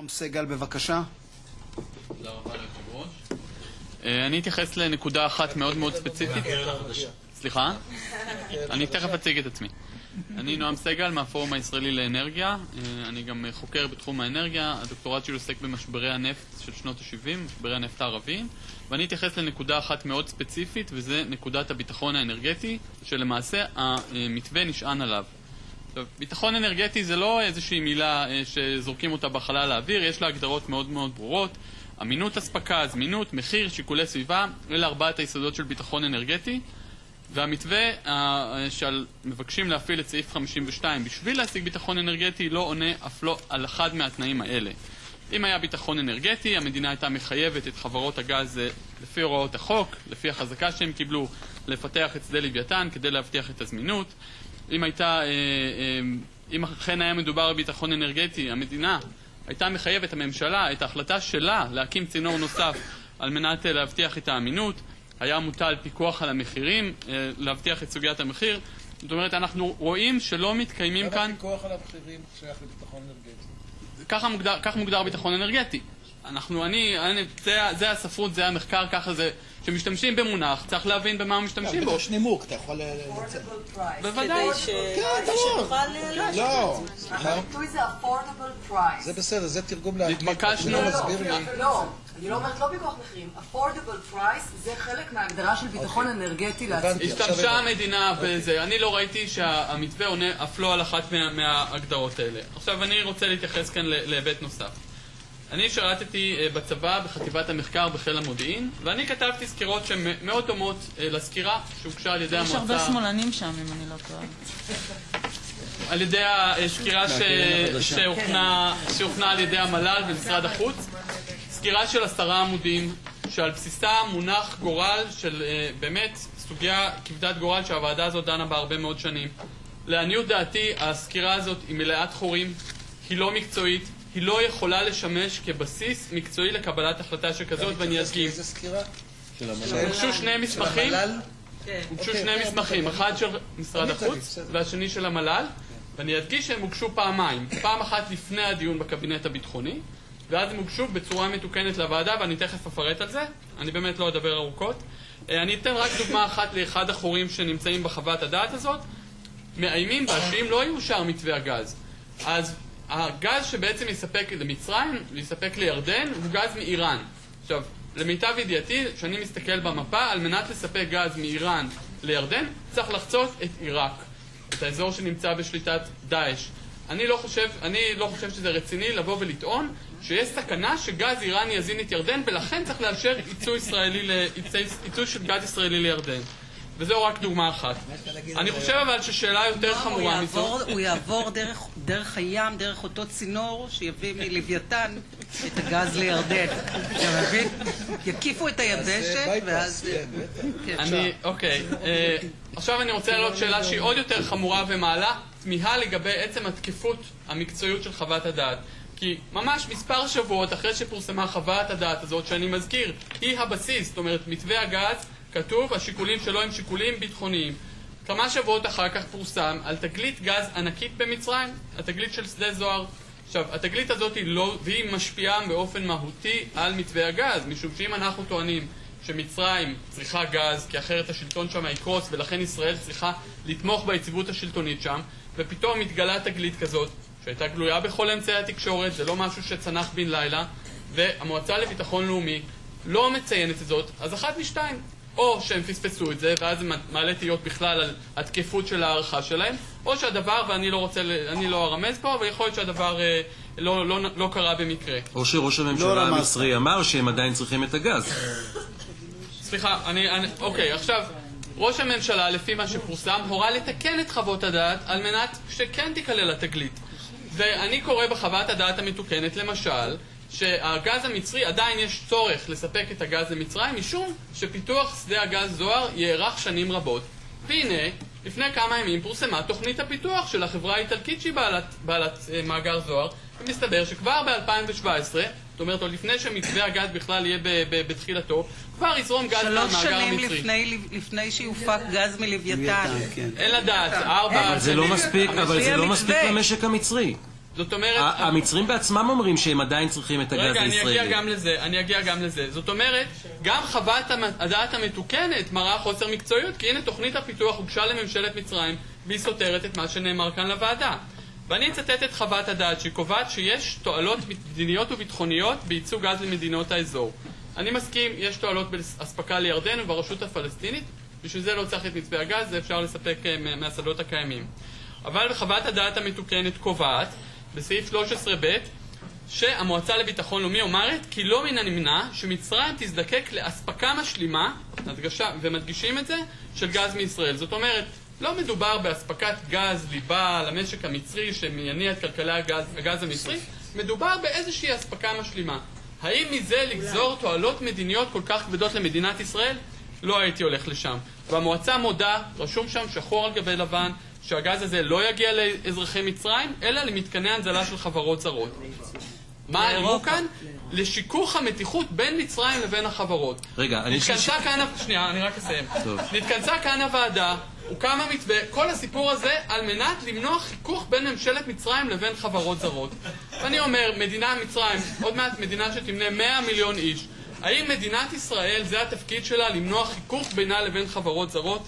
נועם סגל, בבקשה. תודה רבה ליושב-ראש. אני אתייחס לנקודה אחת מאוד מאוד ספציפית. סליחה? אני תכף אציג את עצמי. אני נועם סגל מהפורום הישראלי לאנרגיה. אני גם חוקר בתחום האנרגיה. הדוקטורט שלי עוסק במשברי הנפט של שנות ה-70, משברי הנפט הערביים. ואני אתייחס לנקודה אחת מאוד ספציפית, וזה נקודת הביטחון האנרגטי, שלמעשה המתווה נשען עליו. ביטחון אנרגטי זה לא איזושהי מילה שזורקים אותה בחלל האוויר, יש לה הגדרות מאוד מאוד ברורות. אמינות הספקה, זמינות, מחיר, שיקולי סביבה, אלה ארבעת היסודות של ביטחון אנרגטי. והמתווה שמבקשים להפעיל את סעיף 52 בשביל להשיג ביטחון אנרגטי לא עונה אף לא על אחד מהתנאים האלה. אם היה ביטחון אנרגטי, המדינה הייתה מחייבת את חברות הגז לפי הוראות החוק, לפי החזקה שהם קיבלו, לפתח את שדה לוויתן כדי להבטיח את הזמינות. אם אכן היה מדובר בביטחון אנרגטי, המדינה הייתה מחייבת, הממשלה, את ההחלטה שלה להקים צינור נוסף על מנת להבטיח את האמינות. היה מוטל פיקוח על המחירים, להבטיח את סוגיית המחיר. זאת אומרת, אנחנו רואים שלא מתקיימים כאן... למה פיקוח על המחירים שייך לביטחון אנרגטי? כך מוגדר ביטחון אנרגטי. זה הספרות, זה המחקר, ככה זה... שמשתמשים במונח, צריך להבין במה משתמשים בו. יש נימוק, אתה יכול לנצל. בוודאי. לא. הביטוי זה affordable price. זה בסדר, זה תרגום לאנגלית. התבקשנו. לא, אני לא אומרת לא פיקוח מחירים. affordable price זה חלק מההגדרה של ביטחון אנרגטי לעצמי. השתמשה המדינה בזה. אני לא ראיתי שהמתווה עונה אף לא על אחת מההגדרות האלה. עכשיו אני רוצה להתייחס כאן להיבט נוסף. אני שירתתי בצבא בחטיבת המחקר בחיל המודיעין, ואני כתבתי סקירות שמאוד דומות לסקירה שהוגשה על ידי המועצה... יש הרבה שמאלנים שם, אם אני לא טועה. על ידי הסקירה שהוכנה על ידי המל"ל ומשרד החוץ. סקירה של 10 עמודים, שעל בסיסה מונח גורל של באמת סוגיה כבדת גורל שהוועדה הזאת דנה בה הרבה מאוד שנים. לעניות דעתי, הסקירה הזאת היא מלאת חורים, היא לא מקצועית, היא לא יכולה לשמש כבסיס מקצועי לקבלת החלטה שכזאת, ואני אדגים. איזה סקירה? הוגשו שני מסמכים, אחד של משרד החוץ והשני של המל"ל, ואני אדגיש שהם הוגשו פעמיים. פעם אחת לפני הדיון בקבינט הביטחוני, ואז הם הוגשו בצורה מתוקנת לוועדה, ואני תכף אפרט על זה. אני באמת לא אדבר ארוכות. אני אתן רק דוגמה אחת לאחד החורים שנמצאים בחוות הדעת הזאת. מאיימים בה שאם לא יאושר מתווה הגז, אז הגז שבעצם יספק למצרים, יספק לירדן, הוא גז מאיראן. עכשיו, למיטב ידיעתי, כשאני מסתכל במפה, על מנת לספק גז מאיראן לירדן, צריך לחצות את עיראק, את האזור שנמצא בשליטת דאעש. אני לא חושב שזה רציני לבוא ולטעון שיש סכנה שגז איראני יזין את ירדן, ולכן צריך לאפשר ייצוא של גז ישראלי לירדן. וזו רק דוגמה אחת. אני חושב אבל ששאלה יותר חמורה מזו... הוא יעבור דרך הים, דרך אותו צינור שיביא מלוויתן את הגז לירדן. אתה מבין? יקיפו את היבשת ואז... אוקיי. עכשיו אני רוצה להעלות שאלה שהיא עוד יותר חמורה ומעלה תמיהה לגבי עצם התקפות המקצועיות של חוות הדעת. כי ממש מספר שבועות אחרי שפורסמה חוות הדעת הזאת, שאני מזכיר, היא הבסיס, זאת אומרת, מתווה הגז, כתוב, השיקולים שלו הם שיקולים ביטחוניים. כמה שבועות אחר כך פורסם על תגלית גז ענקית במצרים, התגלית של שדה זוהר. עכשיו, התגלית הזאת והיא משפיעה באופן מהותי על מתווה הגז, משום שאם אנחנו טוענים שמצרים צריכה גז, כי אחרת השלטון שם יקרוס, ולכן ישראל צריכה לתמוך ביציבות השלטונית שם, ופתאום מתגלה תגלית כזאת, שהייתה גלויה בכל אמצעי התקשורת, זה לא משהו שצנח בן לילה, והמועצה לביטחון לאומי לא מציינת את זאת, אז אחת משתיים. או שהם פספסו את זה, ואז זה מעלה תהיות בכלל על התקפות של הערכה שלהם, או שהדבר, ואני לא ארמז פה, אבל יכול להיות שהדבר לא קרה במקרה. או שראש הממשלה המצרי אמר שהם עדיין צריכים את הגז. סליחה, אוקיי, עכשיו, ראש הממשלה, לפי מה שפורסם, הורה לתקן את חוות הדעת על מנת שכן תיכלל התגלית. ואני קורא בחוות הדעת המתוקנת, למשל, שהגז המצרי עדיין יש צורך לספק את הגז למצרים, משום שפיתוח שדה הגז זוהר יארך שנים רבות. והנה, לפני כמה ימים פורסמה תוכנית הפיתוח של החברה האיטלקית שהיא בעלת מאגר זוהר, ומסתבר שכבר ב-2017, זאת אומרת, עוד לפני שמתווה הגז בכלל יהיה בתחילתו, כבר יזרום גז מהמאגר המצרי. 3 שנים לפני שיופק גז מלוויתן. אין לדעת, 4 אבל זה לא מספיק למשק המצרי. זאת אומרת... המצרים בעצמם אומרים שהם עדיין צריכים את הגז הישראלי. רגע, אני אגיע גם לזה. זאת אומרת, גם חוות הדעת המתוקנת מראה חוסר מקצועיות, כי הנה תוכנית הפיתוח הוגשה לממשלת מצרים, והיא סותרת את מה שנאמר כאן לוועדה. ואני אצטט את חוות הדעת שקובעת שיש תועלות מדיניות וביטחוניות בייצוא גז למדינות האזור. אני מסכים, יש תועלות בהספקה לירדן וברשות הפלסטינית, בשביל זה לא צריך את מצפה הגז, זה אפשר לספק מהשדות הקיימים. אבל בחוות הדעת המתוקנת קובעת, בסעיף 13ב, שהמועצה לביטחון לאומי אומרת כי לא מן הנמנע שמצרים תזדקק להספקה משלימה, הדגשה, ומדגישים את זה, של גז מישראל. זאת אומרת, לא מדובר בהספקת גז ליבה למשק המצרי שמייניע את כלכלי הגז המצרי, מדובר באיזושהי הספקה משלימה. האם מזה לגזור תועלות מדיניות כל כך כבדות למדינת ישראל? לא הייתי הולך לשם. והמועצה מודה, רשום שם שחור על גבי לבן, שהגז הזה לא יגיע לאזרחי מצרים, אלא למתקני הנזלה של חברות זרות. מה הנימוק כאן? לשיכוך המתיחות בין מצרים לבין החברות. רגע, שנייה, אני רק אסיים. נתכנסה כאן הוועדה, הוקם המתווה, כל הסיפור הזה על מנת למנוע חיכוך בין ממשלת מצרים לבין חברות זרות. ואני אומר, מדינה מצרים, עוד מעט מדינה שתמנה 100 מיליון איש, האם מדינת ישראל זה התפקיד שלה למנוע חיכוך בינה לבין חברות זרות?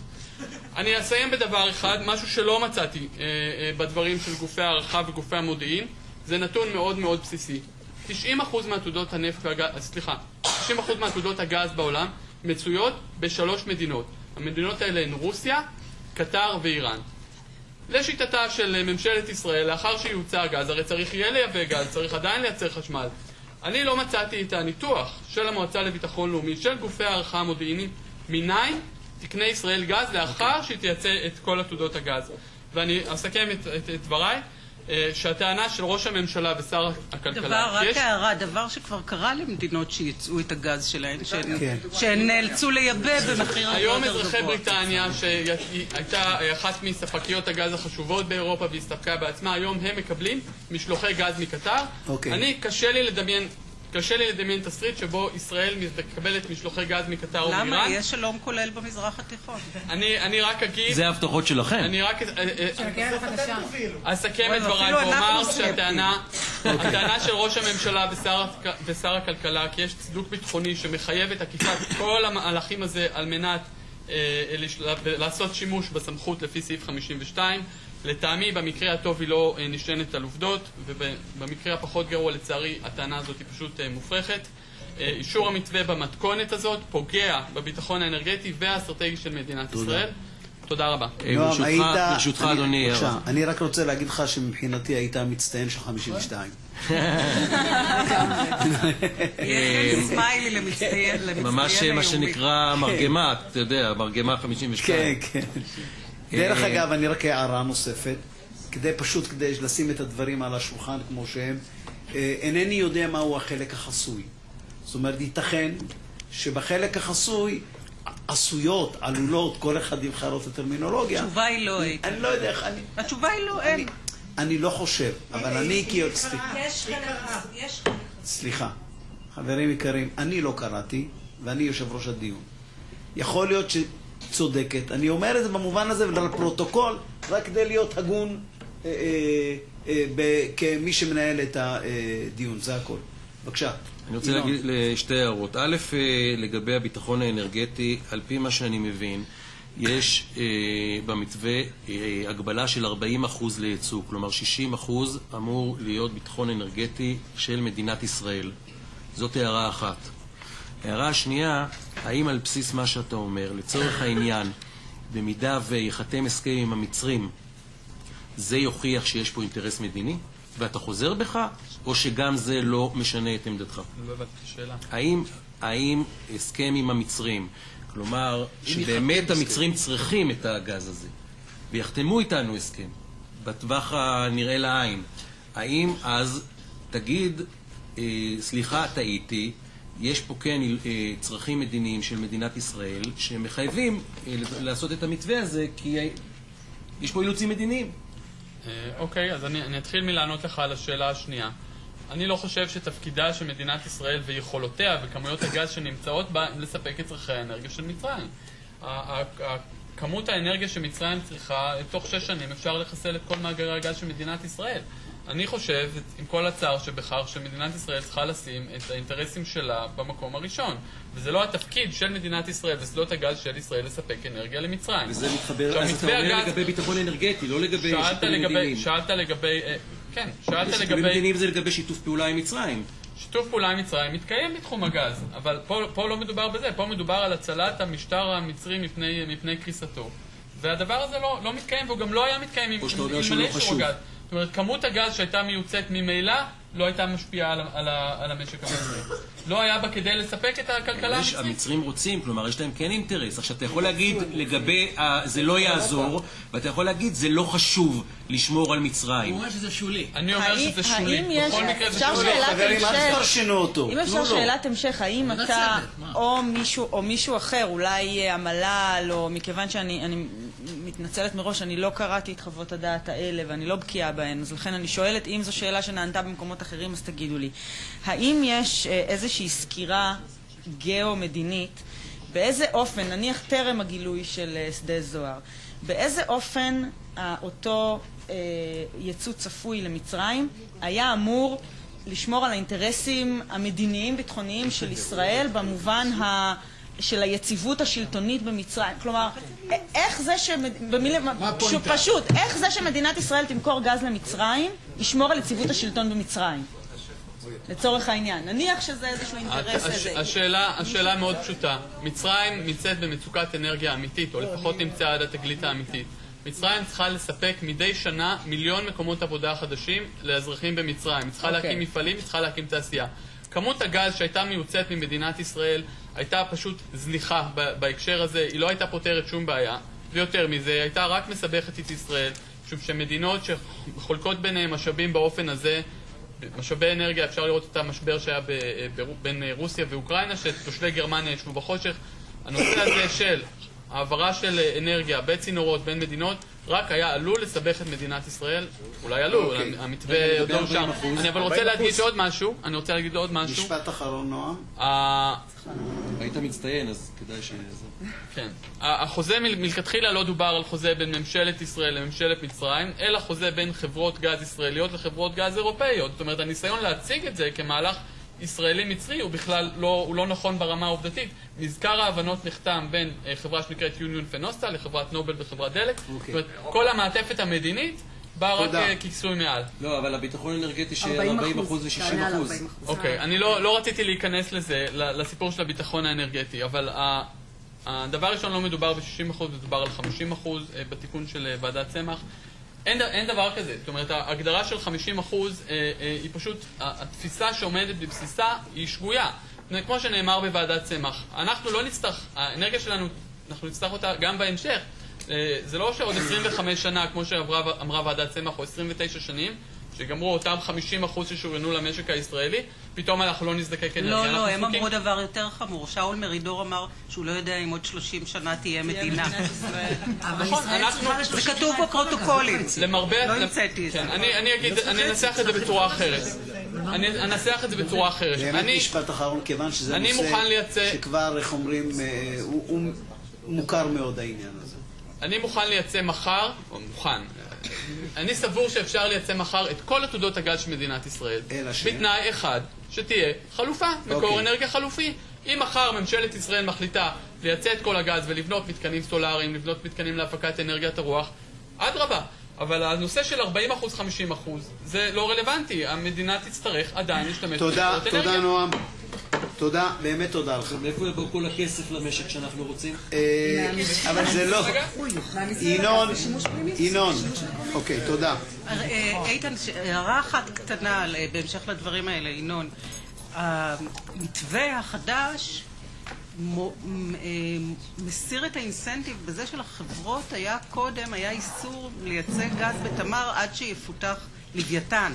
אני אסיים בדבר אחד, משהו שלא מצאתי בדברים של גופי הערכה וגופי המודיעין, זה נתון מאוד מאוד בסיסי. 90% מעתודות הנפט והגז, 90% מעתודות הגז בעולם מצויות בשלוש מדינות. המדינות האלה הן רוסיה, קטר ואיראן. לשיטתה של ממשלת ישראל, לאחר שיוצא הגז, הרי צריך יהיה לייבא גז, צריך עדיין לייצר חשמל. אני לא מצאתי את הניתוח של המועצה לביטחון לאומי, של גופי הערכה המודיעיניים, מניין תקנה ישראל גז לאחר שהיא תייצא את כל עתודות הגז. ואני אסכם את דבריי, שהטענה של ראש הממשלה ושר הכלכלה... רק הערה, דבר שכבר קרה למדינות שיצאו את הגז שלהן, שהן נאלצו לייבא במחיר... היום אזרחי בריטניה, שהייתה אחת מספקיות הגז החשובות באירופה והסתפקה בעצמה, היום הם מקבלים משלוחי גז מקטר. קשה לי לדמיין תסריט שבו ישראל מקבלת משלוחי גז מקטר או מאיראן. למה? יש שלום כולל במזרח התיכון. אני רק אגיד... זה ההבטחות שלכם. אני רק... אסכם את דבריי ואומר שהטענה של ראש הממשלה ושר הכלכלה, כי יש צידוק ביטחוני שמחייב את עקיפת כל המהלכים הזה על מנת לעשות שימוש בסמכות לפי סעיף 52. לטעמי, במקרה הטוב היא לא נשענת על עובדות, ובמקרה הפחות גרוע, לצערי, הטענה הזאת היא פשוט מופרכת. אישור המתווה במתכונת הזאת פוגע בביטחון האנרגטי והאסטרטגי של מדינת ישראל. תודה רבה. ברשותך, אדוני. אני רק רוצה להגיד לך שמבחינתי היית מצטיין של 52. סמיילי למצטיין ממש מה שנקרא מרגמה, אתה יודע, מרגמה 52. כן, כן. דרך אגב, אני רק הערה נוספת, כדי לשים את הדברים על השולחן כמו שהם. אינני יודע מהו החלק החסוי. זאת אומרת, ייתכן שבחלק החסוי עשויות, עלולות, כל אחד יבחר את הטרמינולוגיה. התשובה היא לא. אני לא יודע איך... התשובה היא לא, אין. אני לא חושב, אבל אני סליחה, חברים יקרים, אני לא קראתי, ואני יושב ראש הדיון. יכול להיות צודקת, אני אומר את זה במובן הזה ולפרוטוקול, רק כדי להיות הגון כמי שמנהל את הדיון, זה הכל. בבקשה. אני רוצה להגיד לשתי הערות. א', לגבי הביטחון האנרגטי, על פי מה שאני מבין, יש במתווה הגבלה של 40% לייצוא, כלומר 60% אמור להיות ביטחון אנרגטי של מדינת ישראל. זאת הערה אחת. הערה השנייה, האם על בסיס מה שאתה אומר, לצורך העניין, במידה ויחתם הסכם עם המצרים, זה יוכיח שיש פה אינטרס מדיני? ואתה חוזר בך, או שגם זה לא משנה את עמדתך? לא הבנתי את השאלה. האם הסכם עם המצרים, כלומר, שבאמת המצרים צריכים את הגז הזה, ויחתמו איתנו הסכם, בטווח הנראה לעין, האם אז תגיד, סליחה, טעיתי, יש פה כן צרכים מדיניים של מדינת ישראל שמחייבים לעשות את המתווה הזה כי יש פה אילוצים מדיניים. אוקיי, אז אני אתחיל מלענות לך על השאלה השנייה. אני לא חושב שתפקידה של מדינת ישראל ויכולותיה וכמויות הגז שנמצאות בה לספק את צרכי האנרגיה של מצרים. כמות האנרגיה שמצרים צריכה, תוך 6 שנים אפשר לחסל את כל מאגרי הגז של מדינת ישראל. אני חושב, עם כל הצער שבכך, שמדינת ישראל צריכה לשים את האינטרסים שלה במקום הראשון. וזה לא התפקיד של מדינת ישראל ושדות הגז של ישראל לספק אנרגיה למצרים. וזה מתחבר, אז אתה אומר לגבי ביטחון אנרגטי, לא לגבי שיקולים מדיניים. שאלת לגבי, כן, שאלת לגבי... שיקולים מדיניים זה לגבי שיתוף פעולה עם מצרים. שיתוף פעולה עם מצרים מתקיים בתחום הגז, אבל פה לא מדובר בזה, פה מדובר על הצלת המשטר המצרי מפני קריסתו. והדבר הזה לא מתקיים, והוא גם לא היה מתקיים עם מלא אישור הגז. זאת אומרת, כמות הגז שהייתה מיוצאת ממילא לא הייתה משפיעה על המשק המצרי. לא היה בה כדי לספק את הכלכלה המצרית. המצרים רוצים, כלומר, יש להם כן אינטרס. עכשיו, אתה יכול להגיד לגבי, זה לא יעזור, ואתה יכול להגיד, זה לא חשוב לשמור על מצרים. הוא אומר שזה שולי. אני אומר שזה שולי. בכל מקרה זה שולי. חברים, אל תפרשנו אותו. אם אפשר שאלת המשך, האם אתה או מישהו אחר, אולי המל"ל, או מכיוון שאני מתנצלת מראש, אני לא קראתי את חוות הדעת האלה ואני לא בקיאה בהן, אז לכן אני שואלת, אם זו שאלה שנענתה במקומות אחרים, אז תגידו לי. האם יש איזושהי סקירה גיאו-מדינית, באיזה אופן, נניח טרם הגילוי של שדה זוהר, באיזה אופן אותו יצוא צפוי למצרים היה אמור לשמור על האינטרסים המדיניים-ביטחוניים של ישראל במובן של היציבות השלטונית במצרים? כלומר, איך זה פשוט, איך זה שמדינת ישראל תמכור גז למצרים ישמור על יציבות השלטון במצרים? לצורך העניין. נניח שזה איזשהו אינטרס הזה. השאלה מאוד פשוטה. מצרים נמצאת במצוקת אנרגיה אמיתית, או לפחות נמצאה עד התגלית האמיתית. מצרים צריכה לספק מדי שנה 1,000,000 מקומות עבודה חדשים לאזרחים במצרים. היא צריכה להקים מפעלים, היא צריכה להקים תעשייה. כמות הגז שהייתה מיוצאת ממדינת ישראל הייתה פשוט זניחה בהקשר הזה, היא לא הייתה פותרת שום בעיה, ויותר מזה, היא הייתה רק מסבכת את ישראל, משום שמדינות שחולקות ביניהם משאבים באופן הזה, משאבי אנרגיה, אפשר לראות את המשבר שהיה בין רוסיה ואוקראינה, שתושבי גרמניה ישבו בחושך. הנושא הזה של העברה של אנרגיה בצינורות בין מדינות, רק היה עלול לסבך את מדינת ישראל, אולי עלול, המתווה עוד לא אושר. אני אבל רוצה להגיד עוד משהו, משפט אחרון, נועם. היית מצטיין, אז כדאי שזה... כן. החוזה מלכתחילה לא דובר על חוזה בין ממשלת ישראל לממשלת מצרים, אלא חוזה בין חברות גז ישראליות לחברות גז אירופאיות. זאת אומרת, הניסיון להציג את זה כמהלך ישראלי-מצרי הוא בכלל לא נכון ברמה העובדתית. מזכר ההבנות נחתם בין חברה שנקראת יוניון פנוסטה לחברת נובל וחברת דלק. זאת אומרת, כל המעטפת המדינית באה רק כיסוי מעל. לא, אבל הביטחון האנרגטי של 40% ו-60%. אוקיי, אני לא רציתי להיכנס לזה, לסיפור של הביטחון האנרגטי, אבל הדבר ראשון לא מדובר ב-60%, מדובר על 50% בתיקון של ועדת צמח. אין דבר כזה. זאת אומרת, ההגדרה של 50% היא פשוט, התפיסה שעומדת בבסיסה היא שגויה. כמו שנאמר בוועדת צמח. אנחנו לא נצטרך, האנרגיה שלנו, אנחנו נצטרך אותה גם בהמשך. זה לא שעוד 25 שנה, כמו שאמרה ועדת צמח, או 29 שנים, שגמרו אותם 50% ששוריינו למשק הישראלי, פתאום אנחנו לא נזדקק אנרגיה. לא, הם אמרו דבר יותר חמור. שאול מרידור אמר שהוא לא יודע אם עוד 30 שנה תהיה מדינה. נכון, זה כתוב בפרוטוקולים. לא המצאתי את זה. אני אנסח את זה בצורה אחרת. באמת משפט אחרון, כיוון שזה נושא שכבר, איך אומרים, הוא מוכר מאוד העניין הזה. אני מוכן לייצא מחר, או מוכן, אני סבור שאפשר לייצא מחר את כל עתודות הגז של מדינת ישראל, בתנאי אחד, שתהיה חלופה, מקור אנרגיה חלופי. אם מחר ממשלת ישראל מחליטה לייצא את כל הגז ולבנות מתקנים סולאריים, לבנות מתקנים להפקת אנרגיית הרוח, אדרבה. אבל הנושא של 40%, 50% זה לא רלוונטי. המדינה תצטרך עדיין להשתמש במקורות אנרגיה. תודה נועם. תודה, באמת תודה לך. מאיפה יבוא כל הכסף למשק שאנחנו רוצים? אבל זה לא... ינון. אוקיי, תודה. איתן, הערה אחת קטנה בהמשך לדברים האלה, ינון. המתווה החדש מסיר את האינסנטיב בזה שלחברות היה איסור לייצא גז בתמר עד שיפותח לוויתן.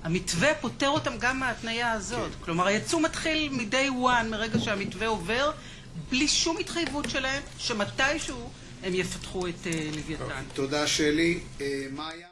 המתווה פותר אותם גם מההתניה הזאת. כלומר, הייצוא מתחיל מ-day one, מרגע שהמתווה עובר, בלי שום התחייבות שלהם, שמתישהו הם יפתחו את לוויתן. תודה שלי. מאיה?